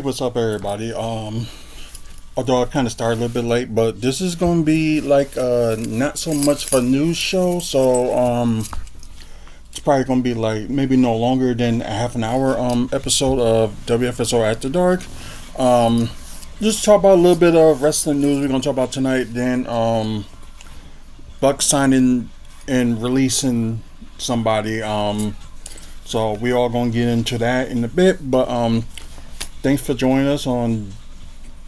What's up, everybody? Although I kind of started a little bit late, but this is going to be like not so much of a news show, so it's probably going to be like maybe no longer than a half an hour episode of WFSO After Dark. Just talk about a little bit of wrestling news we're going to talk about tonight. Then Buck signing and releasing somebody. So we all going to get into that in a bit, but thanks for joining us on,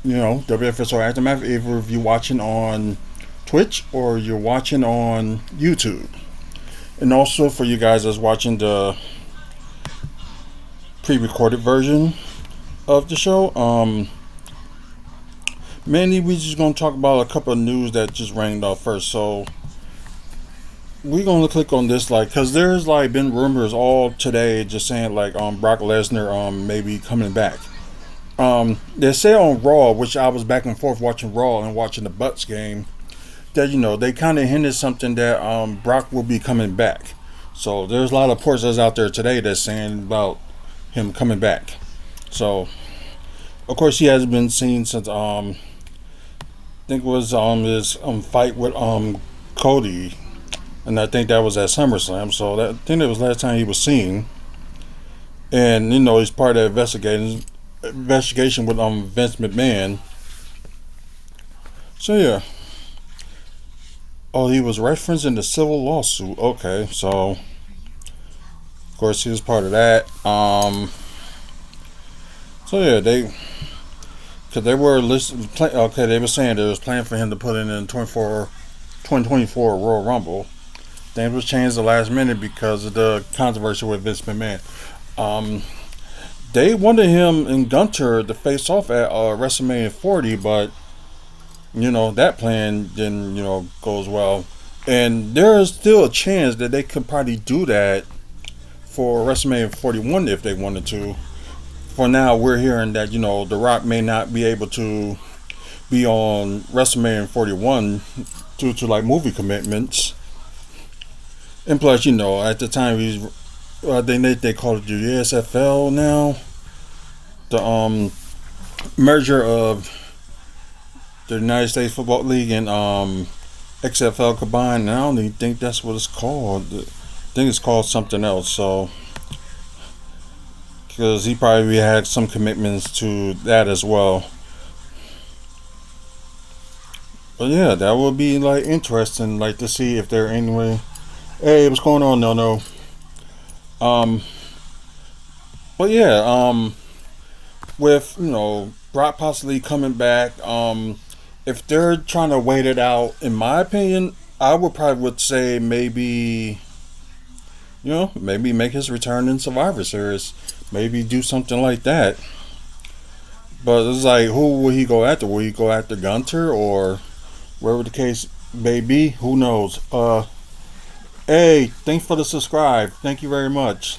WFSO Aftermath. If you're watching on Twitch or you're watching on YouTube, and also for you guys that's watching the pre-recorded version of the show, mainly we just gonna talk about a couple of news that just rang off first. So we're gonna click on this, because there's been rumors all today just saying Brock Lesnar maybe coming back. They say on Raw, which I was back and forth watching Raw and watching the Bucks game, that they kind of hinted something that Brock will be coming back. So there's a lot of reports that's out there today that's saying about him coming back. So of course he hasn't been seen since I think it was his fight with Cody, and I think that was at SummerSlam. So I think that was the last time he was seen. And he's part of the investigation with Vince McMahon. So yeah. Oh, he was referencing the civil lawsuit. Okay, so of course he was part of that. So yeah, they were they were saying there was plan for him to put in 2024 Royal Rumble. Things was changed the last minute because of the controversy with Vince McMahon. They wanted him and Gunter to face off at WrestleMania 40, but that plan didn't go as well. And there is still a chance that they could probably do that for WrestleMania 41 if they wanted to. For now, we're hearing that The Rock may not be able to be on WrestleMania 41 due to movie commitments. And plus, at the time they call it the USFL now. The merger of the United States Football League and XFL combined. And I don't even think that's what it's called. I think it's called something else. So, because he probably had some commitments to that as well. But yeah, that would be interesting, to see if they're anyway. Hey, what's going on? No. But yeah, with Brock possibly coming back, if they're trying to wait it out, in my opinion, I would say maybe make his return in Survivor Series, maybe do something like that. But it's who will he go after? Will he go after Gunter or wherever the case may be? Who knows? Hey, thanks for the subscribe. Thank you very much.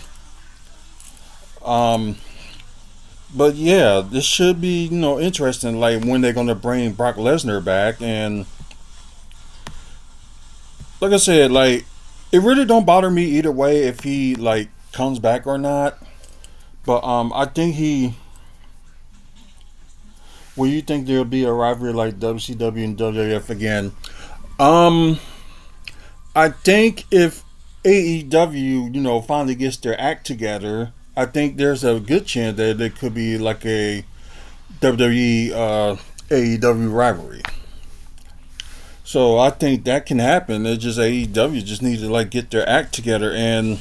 But yeah, this should be interesting. When they're gonna bring Brock Lesnar back, and like I said, it really don't bother me either way if he comes back or not. But I think Well, you think there'll be a rivalry like WCW and WWF again? I think if AEW, finally gets their act together, I think there's a good chance that there could be a WWE AEW rivalry. So I think that can happen. It's just AEW just need to get their act together. And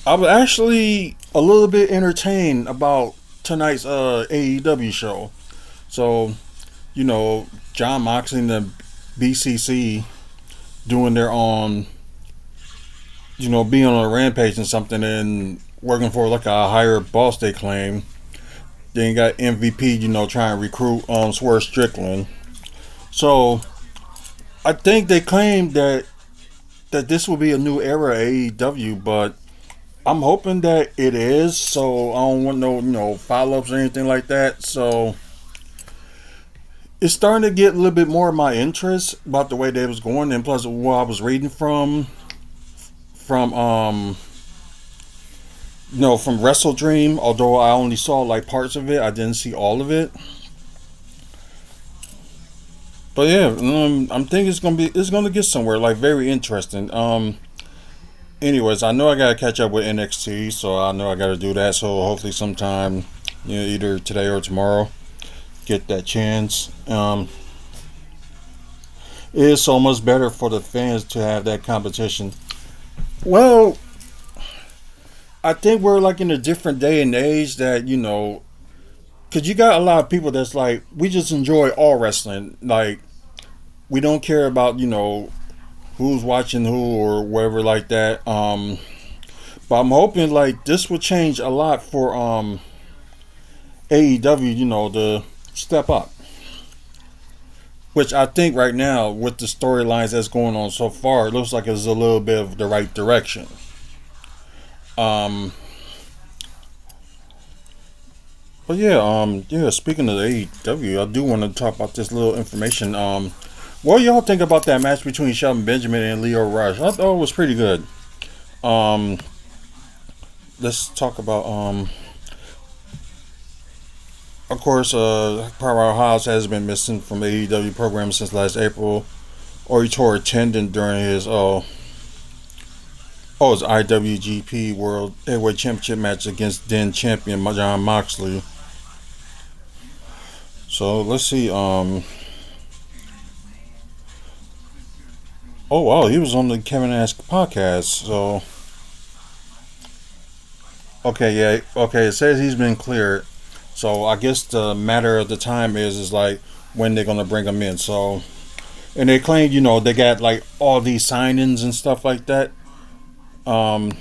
I was actually a little bit entertained about tonight's AEW show. So, John Moxley and the BCC doing their own, being on a rampage and something and working for a higher boss, they claim. Then you got MVP, trying to recruit Swerve Strickland. So I think they claim that this will be a new era of AEW, but I'm hoping that it is. So I don't want no follow-ups or anything like that. So it's starting to get a little bit more of my interest about the way they was going, and plus what I was reading from from Wrestle Dream. Although I only saw like parts of it, I didn't see all of it. But yeah, I'm thinking it's gonna get somewhere like very interesting. Anyways, I know I gotta catch up with NXT, so I know I gotta do that. So hopefully sometime, either today or tomorrow, get that chance. It is so much better for the fans to have that competition. Well, I think we're like in a different day and age that because you got a lot of people that's like we just enjoy all wrestling. Like we don't care about who's watching who or whatever like that. But I'm hoping like this will change a lot for AEW. To step up. Which I think right now, with the storylines that's going on so far, it looks like it's a little bit of the right direction. Um, but yeah, yeah. Speaking of the AEW, I do want to talk about this little information. What do y'all think about that match between Shelton Benjamin and Leo Rush? I thought it was pretty good. Um, let's talk about of course, Powerhouse has been missing from AEW program since last April, or he tore a tendon during his IWGP World Heavyweight Championship match against then champion John Moxley. So let's see. Oh wow, he was on the Kevin Ask podcast. So okay, yeah, okay. It says he's been cleared. So I guess the matter of the time is like when they're gonna bring him in. So and they claim they got like all these signings and stuff like that. Um,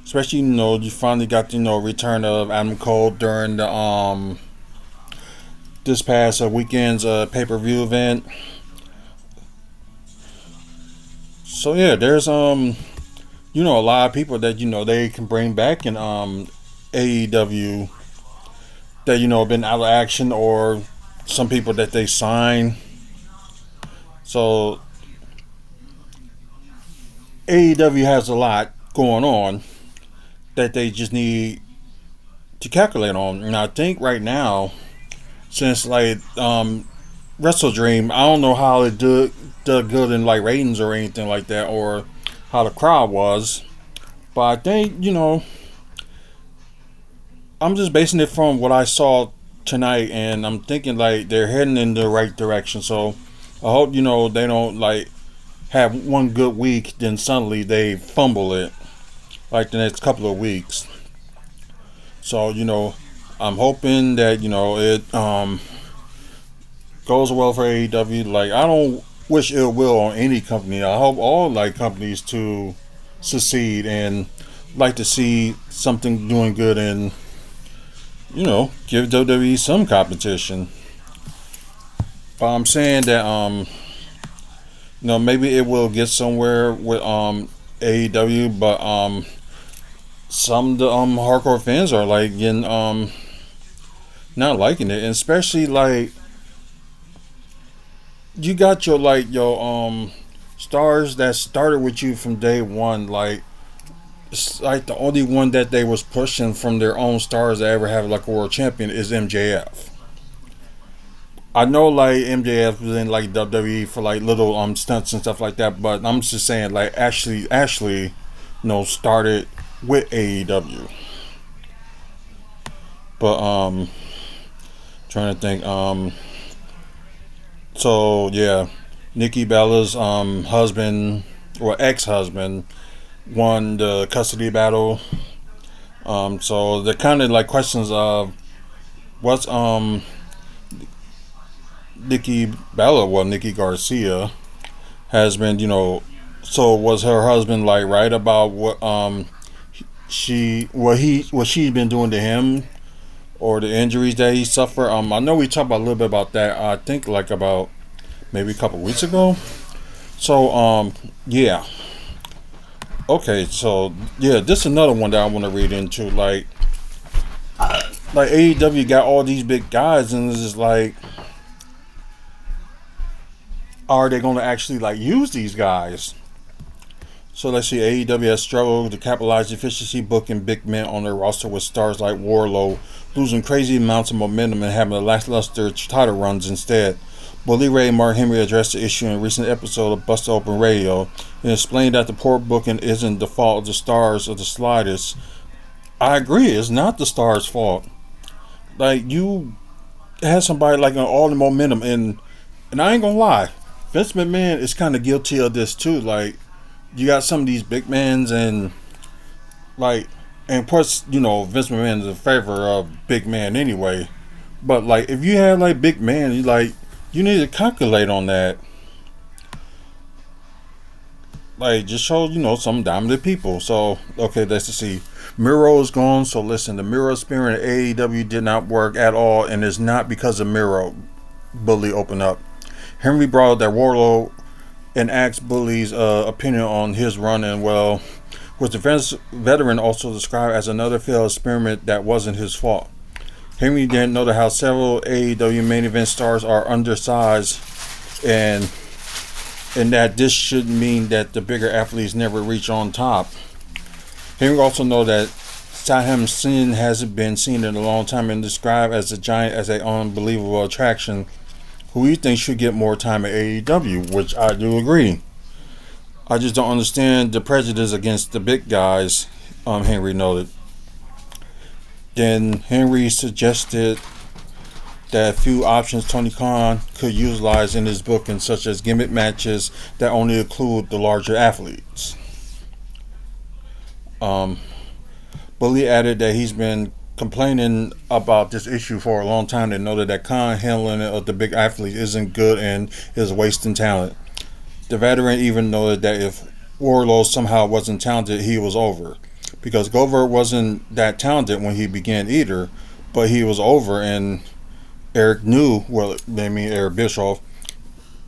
Especially you finally got return of Adam Cole during the this past weekend's pay per view event. So yeah, there's a lot of people that they can bring back in AEW that have been out of action, or some people that they sign. So AEW has a lot going on that they just need to calculate on. And I think right now, since like Wrestle Dream, I don't know how it did good in like ratings or anything like that, or how the crowd was. But I think I'm just basing it from what I saw tonight, and I'm thinking like they're heading in the right direction. So I hope they don't like have one good week, then suddenly they fumble it like the next couple of weeks. So I'm hoping that it goes well for AEW. Like I don't wish ill will on any company. I hope all like companies to succeed, and like to see something doing good, and give WWE some competition. But I'm saying that maybe it will get somewhere with AEW, but some of the hardcore fans are like getting not liking it, and especially like you got your stars that started with you from day one. Like it's like the only one that they was pushing from their own stars that ever have like a world champion is MJF. I know like MJF was in like WWE for like little stunts and stuff like that, but I'm just saying like Ashley started with AEW. But trying to think so yeah, Nikki Bella's husband or ex-husband won the custody battle. So they're kind of like questions of what's Nikki Garcia has been, so was her husband like right about what she's been doing to him, or the injuries that he suffered? I know we talked about a little bit about that. I think like about maybe a couple weeks ago. So yeah. Okay, so yeah, this is another one that I want to read into. Like AEW got all these big guys, and it's just like, are they going to actually like use these guys? So let's see, AEW has struggled to capitalize efficiency booking big men on their roster with stars like Warlow losing crazy amounts of momentum and having a lackluster title runs instead. Bully Ray and Mark Henry addressed the issue in a recent episode of Busted Open Radio and explained that the poor booking isn't the fault of the stars of the slightest. I agree, it's not the stars' fault. Like, you had somebody like all the momentum, and I ain't gonna lie, Vince McMahon is kind of guilty of this too. Like, you got some of these big mans and like, and plus, Vince McMahon is a favor of big man anyway. But like, if you have like big man, you need to calculate on that. Like, just show some dominant people. So okay, let's just see. Miro is gone. So listen, the Miro experiment at AEW did not work at all, and it's not because of Miro. Bully opened up. Henry brought up that Warlow and asked Bully's opinion on his run, and well, was the veteran also described as another failed experiment that wasn't his fault. Henry didn't know how several AEW main event stars are undersized, and that this shouldn't mean that the bigger athletes never reach on top. Henry also know that Saham Sin hasn't been seen in a long time and described as a giant as an unbelievable attraction who he thinks should get more time at AEW, which I do agree. I just don't understand the prejudice against the big guys, Henry noted. Then Henry suggested that a few options Tony Khan could utilize in his booking, such as gimmick matches that only include the larger athletes. Bully added that he's been complaining about this issue for a long time and noted that Khan handling it of the big athletes isn't good and is wasting talent. The veteran even noted that if Warlow somehow wasn't talented, he was over. Because Goldberg wasn't that talented when he began either, but he was over, and Eric knew, Eric Bischoff,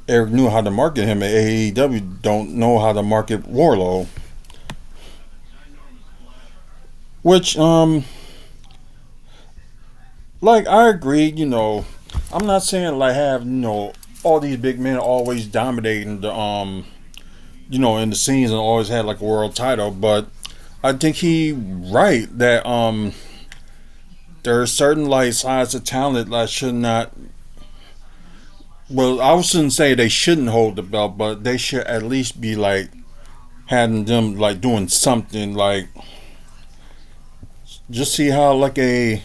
Eric knew how to market him, and AEW don't know how to market Warlow. Which, like, I agree, I'm not saying, like, have, all these big men always dominating the, in the scenes and always had, like, a world title, but I think he right that, there are certain, like, sides of talent that should not, well, I shouldn't say they shouldn't hold the belt, but they should at least be, like, having them, like, doing something, like, just see how, like, a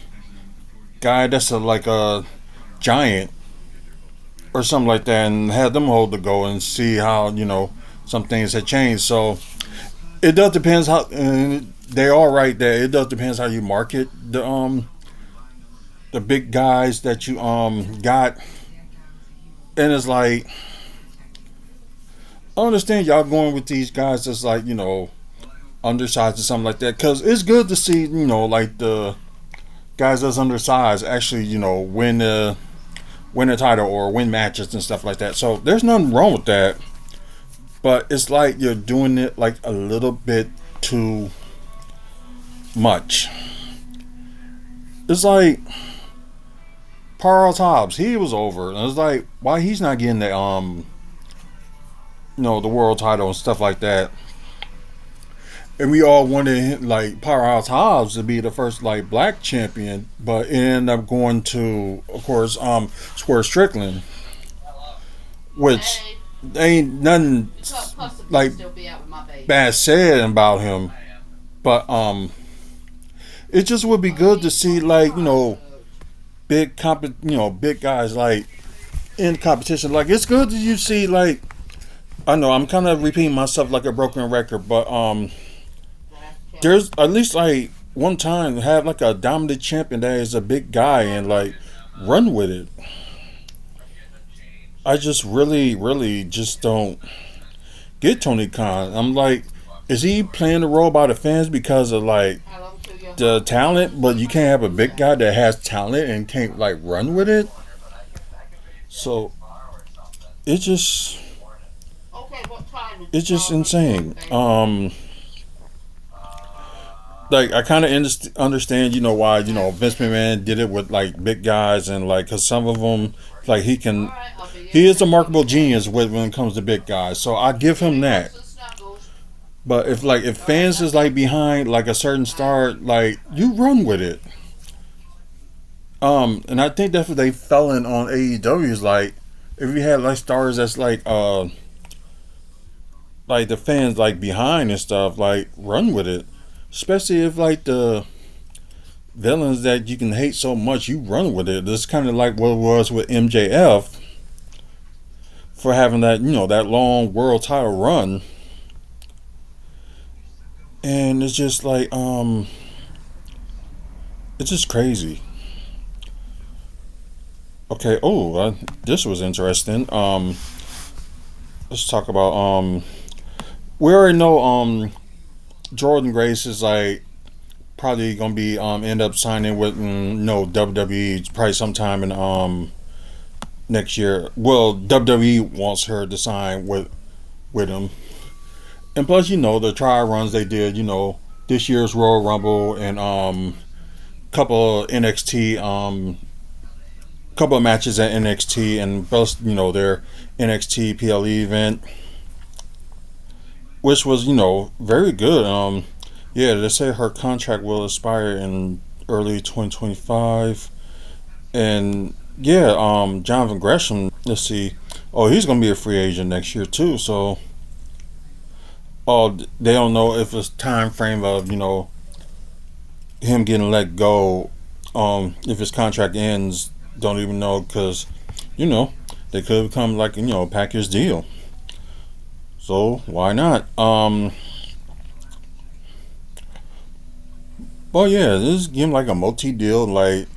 guy that's like a giant or something like that, and have them hold the goal and see how some things have changed. So it does depends how, and they are right there. It does depends how you market the big guys that you got, and it's like, I understand y'all going with these guys that's like undersized or something like that, because it's good to see like the guys that's undersized actually win a title or win matches and stuff like that. So there's nothing wrong with that, but it's like you're doing it like a little bit too much. It's like Powerhouse Hobbs, he was over, and it's like, why he's not getting the the world title and stuff like that. And we all wanted like Powerhouse Hobbs to be the first like black champion, but it ended up going to, of course, Square Strickland, which ain't nothing like bad said about him, but it just would be good to see like big guys like in competition. Like, it's good that you see, like, I know I'm kind of repeating myself like a broken record, but there's at least like one time have like a dominant champion that is a big guy and like run with it. I just really just don't get Tony Khan. I'm like, is he playing the role by the fans because of like the talent, but you can't have a big guy that has talent and can't like run with it? So it's just insane. Like, I kind of understand, why, Vince McMahon did it with, like, big guys, and, like, because some of them, like, he is a marketable genius when it comes to big guys, so I give him that. But if fans is like behind like a certain star, like you run with it. And I think that's what they fell in on AEW is like if you had like stars that's like the fans like behind and stuff, like run with it. Especially if like the villains that you can hate so much, you run with it. It's kind of like what it was with MJF for having that that long world title run, and it's just like it's just crazy. Okay. Oh, this was interesting. Let's talk about we already know Jordan Grace is like probably gonna be end up signing with no WWE probably sometime in next year. Well, WWE wants her to sign with him, and plus the trial runs they did. This year's Royal Rumble and couple of NXT couple of matches at NXT and plus their NXT PLE event, which was very good. Yeah, they say her contract will expire in early 2025, and yeah, Jonathan Gresham. Let's see. Oh, he's gonna be a free agent next year too. So, oh, they don't know if it's time frame of him getting let go. If his contract ends, don't even know because you know they could become like a package deal. So why not? Well, yeah, this give him like a multi deal, like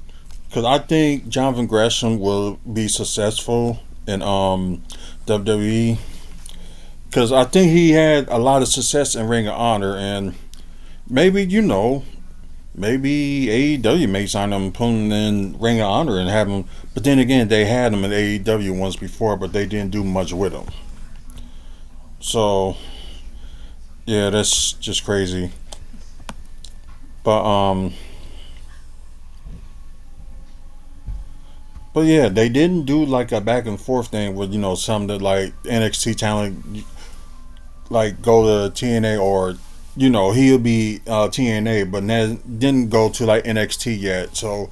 because I think Jonathan Gresham will be successful in WWE because I think he had a lot of success in Ring of Honor and maybe maybe AEW may sign him, put him in Ring of Honor and have him. But then again, they had him in AEW once before, but they didn't do much with him. So yeah, that's just crazy. But but yeah, they didn't do like a back and forth thing with some that like NXT talent like go to TNA or he'll be TNA, but didn't go to like NXT yet, so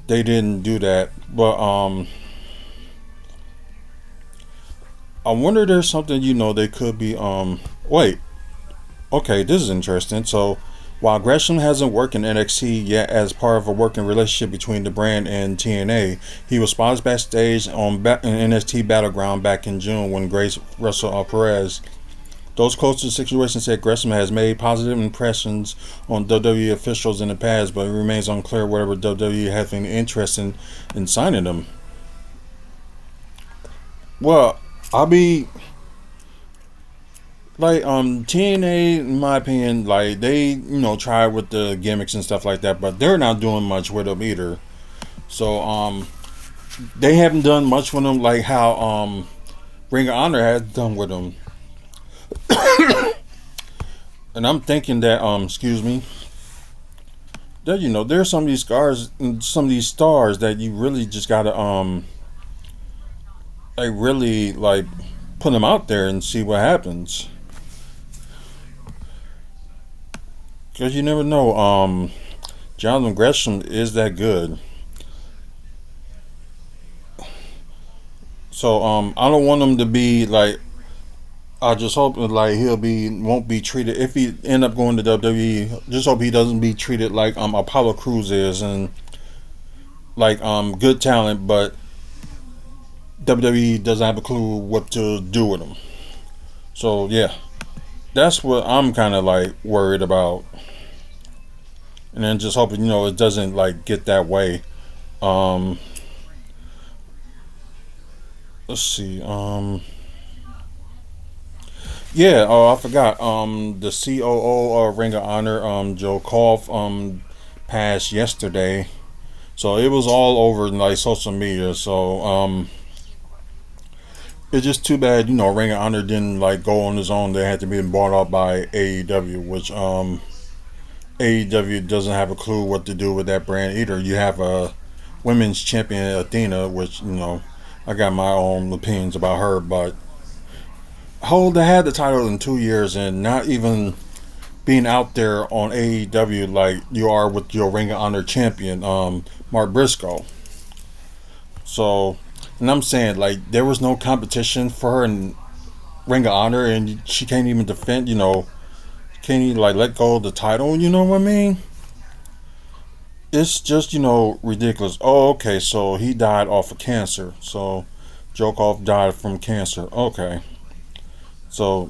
they didn't do that. But I wonder there's something they could be wait. Okay, this is interesting. So while Gresham hasn't worked in NXT yet as part of a working relationship between the brand and TNA, he was spotted backstage on in NXT Battleground back in June when Grace wrestled Perez. Those close to the situation said Gresham has made positive impressions on WWE officials in the past, but it remains unclear whether WWE has any interest in signing them. Well, I'll be like TNA in my opinion, like they try with the gimmicks and stuff like that, but they're not doing much with them either. So they haven't done much with them like how Ring of Honor has done with them. And I'm thinking that excuse me, that there's some of these scars and some of these stars that you really just gotta like really like put them out there and see what happens. Because you never know. Jonathan Gresham is that good. So I don't want him to be like. I just hope that like he'll be won't be treated if he end up going to WWE. Just hope he doesn't be treated like Apollo Crews is and like good talent, but WWE doesn't have a clue what to do with him. So yeah, that's what I'm kind of like worried about, and then just hoping it doesn't like get that way. Um, let's see. Yeah. Oh, I forgot. The COO of Ring of Honor, Joe Koff, passed yesterday, so it was all over like social media. So it's just too bad Ring of Honor didn't like go on his own. They had to be bought out by AEW, which AEW doesn't have a clue what to do with that brand either. You have a women's champion Athena, which I got my own opinions about her, but hold they had the title in 2 years and not even being out there on AEW like you are with your Ring of Honor champion, Mark Briscoe. So, and I'm saying like there was no competition for her in Ring of Honor, and she can't even defend. Can't even like let go of the title. You know what I mean? It's just ridiculous. Oh, okay, so he died off of cancer. So, Jokoff died from cancer. Okay, so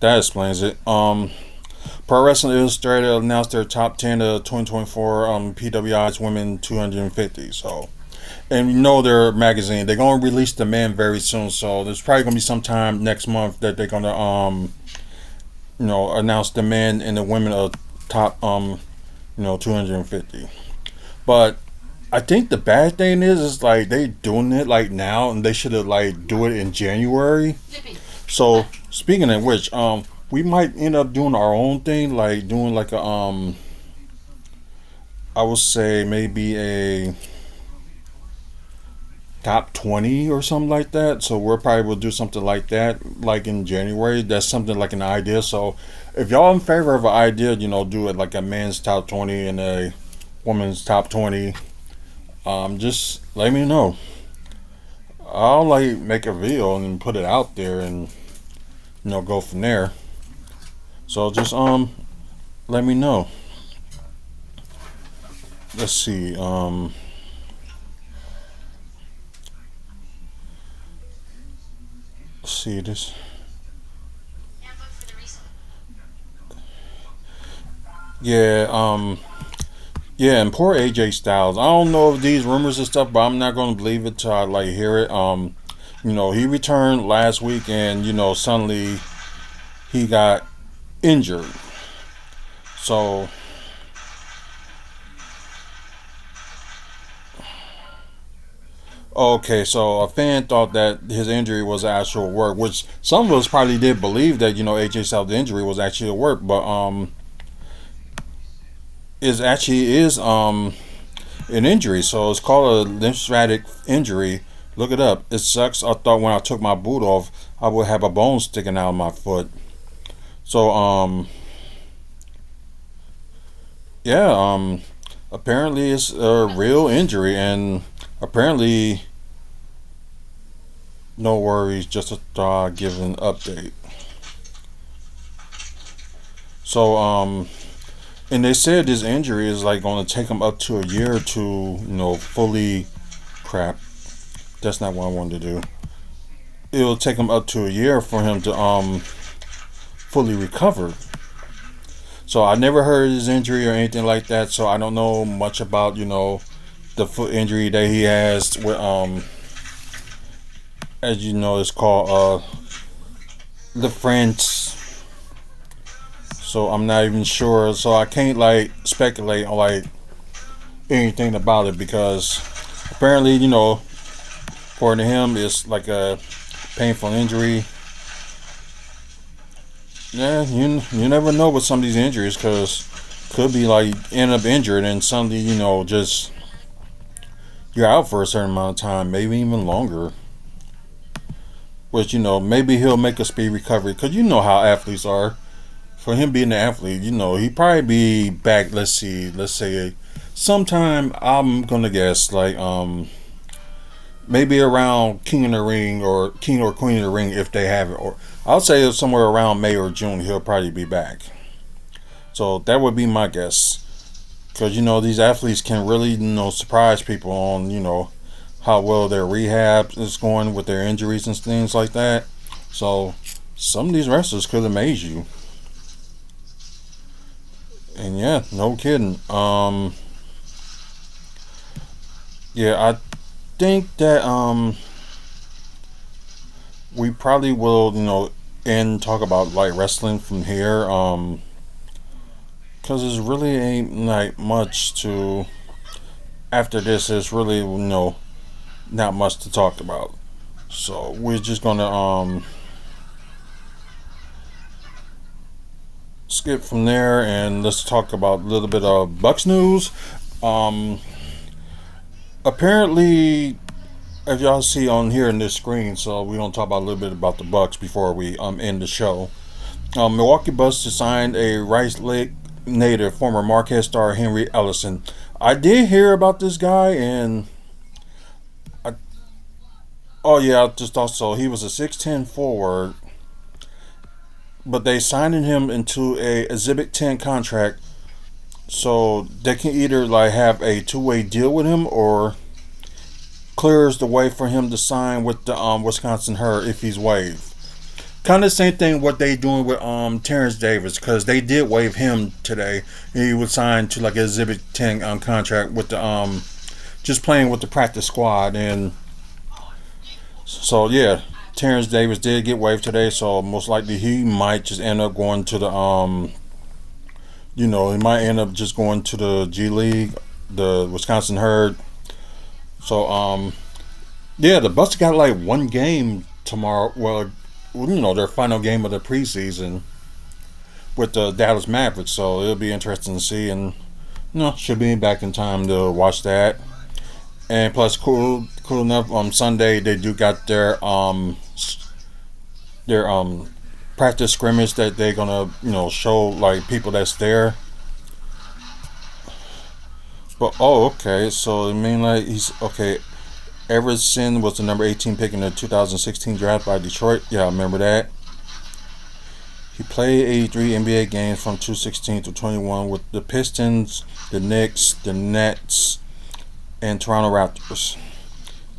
that explains it. Pro Wrestling Illustrated announced their top 10 of 2024 PWI's Women 250. So, and their magazine. They're gonna release the men very soon. So there's probably gonna be sometime next month that they're gonna announce the men and the women of top 250. But I think the bad thing is like they doing it like now, and they should have like do it in January. So speaking of which, we might end up doing our own thing, like doing like a I would say maybe a top 20 or something like that. So we'll probably will do something like that, like in January. That's something like an idea. So if y'all in favor of an idea, do it like a man's top 20 and a woman's top 20. Just let me know. I'll like make a video and put it out there and go from there. So just let me know. Let's see. Let's see this. Yeah, yeah, and poor AJ Styles. I don't know if these rumors and stuff, but I'm not gonna believe it till I like hear it. He returned last week, and suddenly he got injured. So okay, so a fan thought that his injury was actual work, which some of us probably did believe that AJ Styles' injury was actually a work, but it actually is an injury. So it's called a lymphatic injury. Look it up. It sucks. I thought when I took my boot off, I would have a bone sticking out of my foot. So yeah, apparently it's a real injury, and apparently no worries. Just a give an update. So and they said this injury is like going to take him up to a year to fully crap. That's not what I wanted to do. It'll take him up to a year for him to fully recover. So I never heard his injury or anything like that. So I don't know much about the foot injury that he has. With as you know, it's called the France. So I'm not even sure. So I can't like speculate on like anything about it because apparently according to him, it's like a painful injury. Yeah, you never know with some of these injuries because could be like end up injured and suddenly just you're out for a certain amount of time, maybe even longer. Which maybe he'll make a speed recovery because you know how athletes are. For him being an athlete, he probably be back. Let's see, let's say sometime. I'm gonna guess like maybe around King of the Ring or King or Queen of the Ring if they have it, or I'll say somewhere around May or June he'll probably be back. So that would be my guess, because these athletes can really surprise people on how well their rehab is going with their injuries and things like that. So some of these wrestlers could amaze you. And yeah, no kidding. Yeah, I think that we probably will and talk about like wrestling from here. Cause there's really ain't like much to. After this, there's really not much to talk about. So we're just gonna skip from there and let's talk about a little bit of Bucks news. Um, Apparently, as y'all see on here in this screen, so we don't talk about a little bit about the Bucks before we end the show. Milwaukee Bucks just signed a Rice Lake native, former Marquez star Henry Ellison. I did hear about this guy, and I, oh yeah, just also he was a 6'10" forward, but they signed him into a Exhibit 10 contract, so they can either like have a two-way deal with him or clears the way for him to sign with the Wisconsin Herd if he's waived. Kind of same thing what they doing with Terrence Davis, because they did waive him today. He was signed to like an Exhibit 10 contract with the just playing with the practice squad, and so yeah, Terrence Davis did get waived today. So most likely he might just end up going to the he might end up just going to the G League, the Wisconsin Herd. So yeah, the Bucks got like one game tomorrow. Well, their final game of the preseason with the Dallas Mavericks. So it'll be interesting to see, and should be back in time to watch that. And plus, cool enough. On Sunday, they do got their practice scrimmage that they're gonna show like people that's there. But oh, okay. So I mean, like he's okay. Everson was the number 18 pick in the 2016 draft by Detroit. Yeah, I remember that. He played 83 NBA games from 2016 to 21 with the Pistons, the Knicks, the Nets, and Toronto Raptors.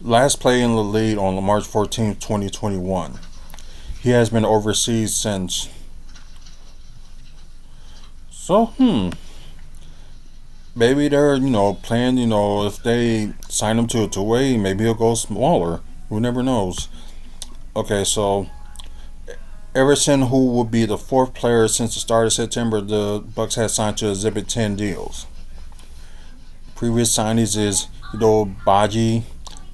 Last played in the league on March 14, 2021. He has been overseas since. So, maybe they're, playing, if they sign him to a two-way, maybe he'll go smaller. Who never knows? Okay, so Everson, who will be the fourth player since the start of September, the Bucks had signed to Exhibit 10 deals. Previous signees is Hideo Baji,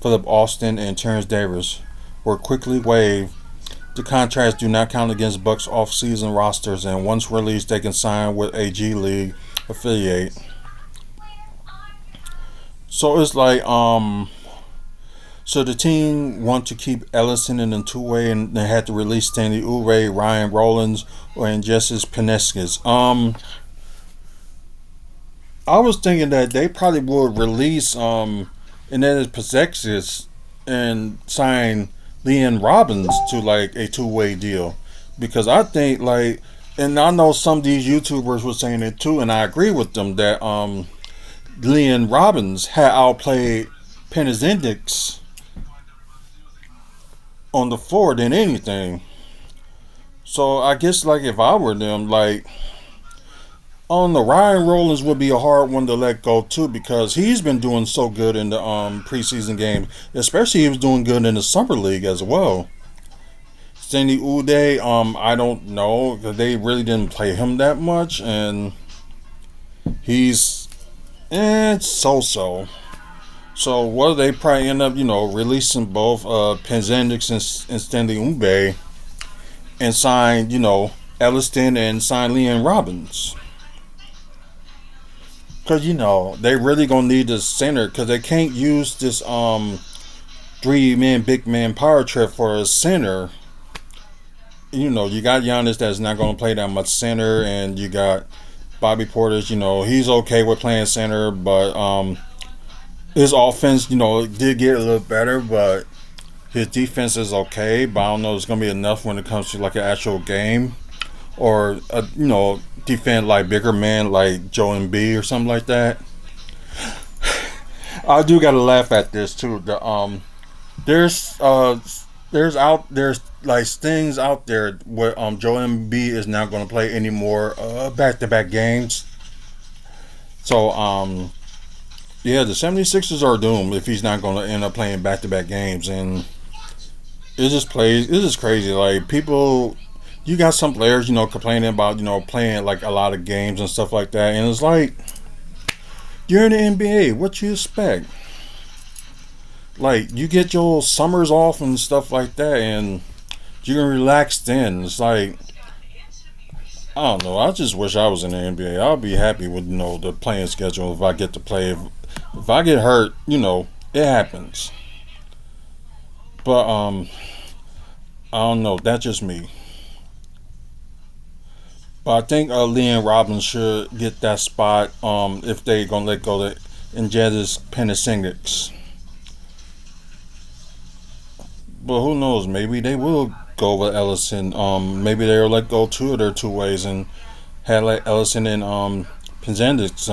Philip Austin, and Terrence Davis were quickly waived. The contracts do not count against Bucks off-season rosters, and once released, they can sign with a G League affiliate. So it's like so the team want to keep Ellison in the two-way, and they had to release Stanley Oubre, Ryan Rollins, and Justice Peneskis. I was thinking that they probably would release Enes Peneskis and sign Leon Robbins to like a two-way deal, because I think like, and I know some of these YouTubers were saying it too, and I agree with them that Leon Robbins had outplayed Penizendix on the floor than anything. So I guess like if I were them, like on the Ryan Rollins would be a hard one to let go too, because he's been doing so good in the preseason games. Especially he was doing good in the summer league as well. Stanley Uday, I don't know, because they really didn't play him that much, and he's it's so. So what they probably end up, releasing both Penzendix and Stanley Umbe, and sign, Elliston and sign Leon Robbins. Because, they really going to need the center, because they can't use this three-man, big-man power trip for a center. You got Giannis that's not going to play that much center, and you got Bobby Portis, he's okay with playing center, but his offense, did get a little better, but his defense is okay. But I don't know if it's going to be enough when it comes to like an actual game, or defend like bigger men like Joe Embiid or something like that. I do gotta laugh at this too. There's like things out there where Joe Embiid is not going to play any more back-to-back games. So yeah, the 76ers are doomed if he's not going to end up playing back-to-back games, and it just crazy. Like people, you got some players, complaining about, playing like a lot of games and stuff like that. And it's like, you're in the NBA. What you expect? Like, you get your summers off and stuff like that, and you can relax then. It's like, I don't know. I just wish I was in the NBA. I'll be happy with, the playing schedule if I get to play. If I get hurt, it happens. But I don't know. That's just me. But I think Leon Robbins should get that spot if they gonna let go of Injetis Penasingix. But who knows? Maybe they will go with Ellison. Maybe they'll let go two of their two ways and had like Ellison and Penzendix.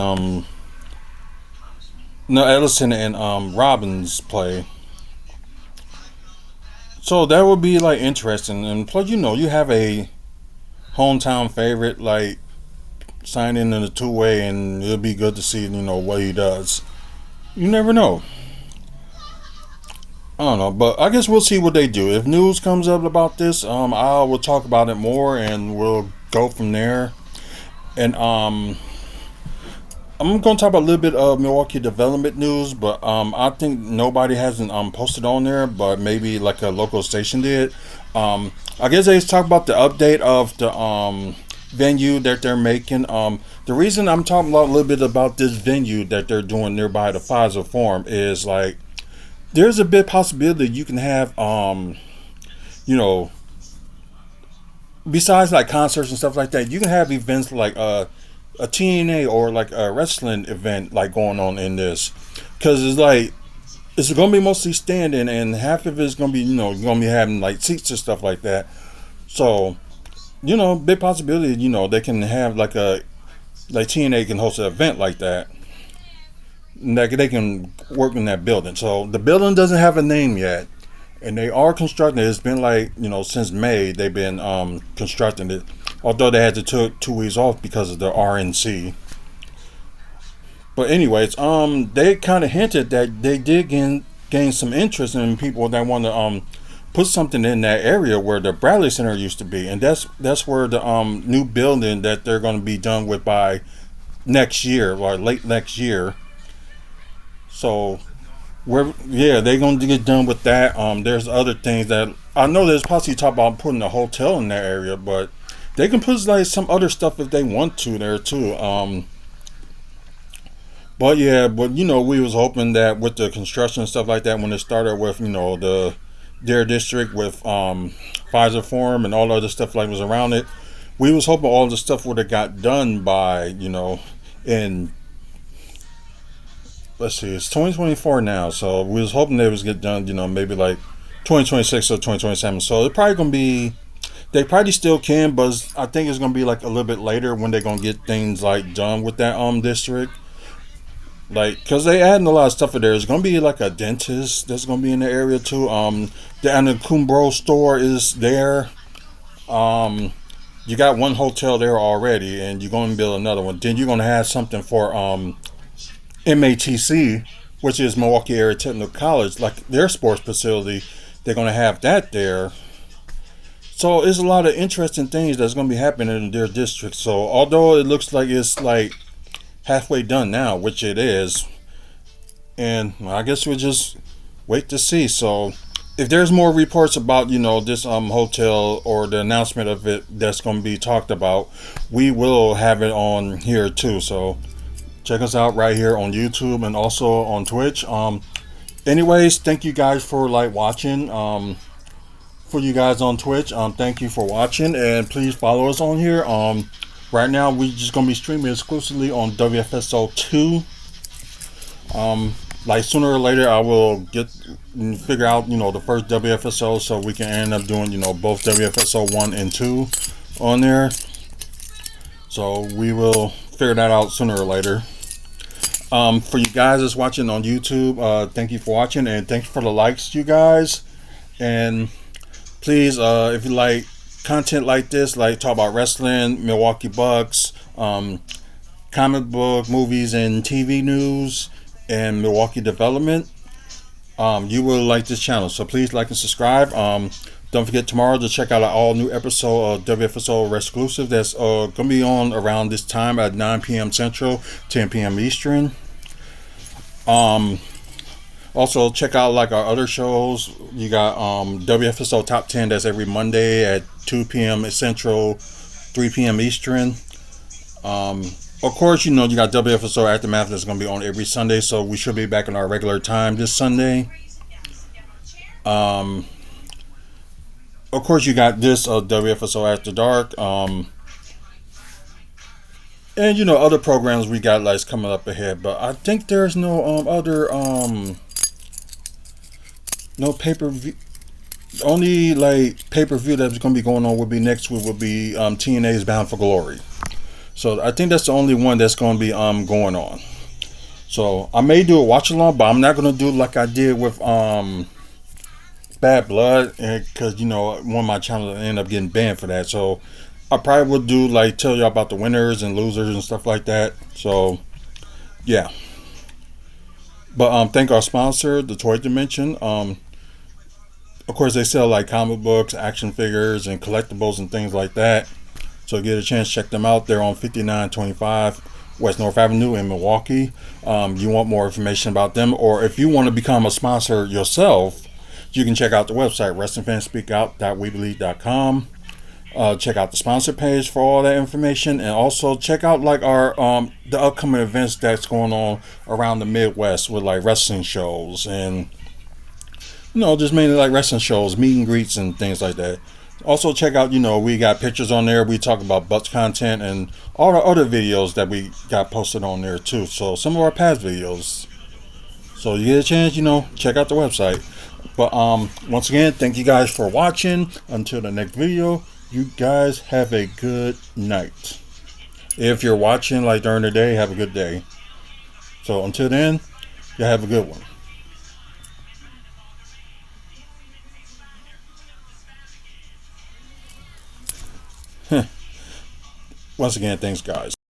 No, Ellison and Robbins play. So that would be like interesting. And plus, you have a hometown favorite like signing in a two way, and it'll be good to see what he does. You never know. I don't know, but I guess we'll see what they do. If news comes up about this, I will talk about it more, and we'll go from there. And I'm going to talk about a little bit of Milwaukee development news, but I think nobody hasn't posted on there, but maybe like a local station did. I guess they just talk about the update of the venue that they're making. The reason I'm talking about a little bit about this venue that they're doing nearby the Pfizer Forum is like there's a big possibility you can have you know besides like concerts and stuff like that, you can have events like a TNA or like a wrestling event like going on in this, because it's like it's gonna be mostly standing, and half of it's gonna be gonna be having like seats and stuff like that. So big possibility they can have like a like TNA can host an event like that. And that they can work in that building. So the building doesn't have a name yet, and they are constructing it. It's been like since May they've been constructing it. Although they had to took 2 weeks off because of the RNC. But anyways, they kind of hinted that they did gain some interest in people that want to put something in that area where the Bradley Center used to be, and that's where the new building that they're going to be done with by next year or late next year. So they're going to get done with that. There's other things that I know there's possibly talk about putting a hotel in that area, but they can put like some other stuff if they want to there too. But yeah, but we was hoping that with the construction and stuff like that, when it started with their district with Pfizer Forum and all the other stuff like was around it, we was hoping all the stuff would have got done by in let's see, it's 2024 now, so we was hoping they was get done maybe like 2026 or 2027. So it's probably gonna be they probably still can, but I think it's gonna be like a little bit later when they're gonna get things like done with that district. Like, cause they adding a lot of stuff in there. There's gonna be like a dentist that's gonna be in the area too. The Anacumbro store is there. You got one hotel there already, and you're gonna build another one. Then you're gonna have something for MATC, which is Milwaukee Area Technical College, like their sports facility. They're gonna have that there. So there's a lot of interesting things that's going to be happening in their district. So although it looks like it's like halfway done now, which it is, and I guess we'll just wait to see. So if there's more reports about this hotel or the announcement of it that's going to be talked about, we will have it on here too. So check us out right here on YouTube and also on Twitch. Anyways, thank you guys for like watching. For you guys on Twitch, thank you for watching, and please follow us on here. Right now we're just gonna be streaming exclusively on WFSO 2. Like sooner or later I will figure out the first WFSO, so we can end up doing both WFSO 1 and 2 on there. So we will figure that out sooner or later. For you guys that's watching on YouTube, thank you for watching, and thank you for the likes, you guys. And please, if you like content like this, like talk about wrestling, Milwaukee Bucks, comic book, movies, and TV news, and Milwaukee development, you will like this channel. So please like and subscribe. Don't forget tomorrow to check out an all new episode of WFSO Exclusive that's going to be on around this time at 9 p.m. Central, 10 p.m. Eastern. Also, check out like our other shows. You got WFSO Top 10 that's every Monday at 2 p.m. Central, 3 p.m. Eastern. Of course, you got WFSO Aftermath that's going to be on every Sunday, so we should be back on our regular time this Sunday. Um, of course, you got this WFSO After Dark. And other programs we got like coming up ahead, but I think there's no other no pay per view. Only like pay per view that's going to be going on would be next week would be TNA's Bound for Glory. So I think that's the only one that's going to be going on. So I may do a watch along, but I'm not going to do like I did with Bad Blood, because one of my channels ended up getting banned for that. So I probably would do like tell you about the winners and losers and stuff like that. So yeah, but thank our sponsor, the Toy Dimension. Of course, they sell like comic books, action figures, and collectibles and things like that. So get a chance, check them out. They're on 5925 West North Avenue in Milwaukee. You want more information about them, or if you want to become a sponsor yourself, you can check out the website wrestlingfanspeakout.weebly.com. Check out the sponsor page for all that information, and also check out like our the upcoming events that's going on around the Midwest with like wrestling shows and just mainly like wrestling shows, meet and greets, and things like that. Also, check out, we got pictures on there. We talk about Butts content and all the other videos that we got posted on there too. So, some of our past videos. So, you get a chance, check out the website. But, once again, thank you guys for watching. Until the next video, you guys have a good night. If you're watching like during the day, have a good day. So, until then, you have a good one. Once again, thanks, guys.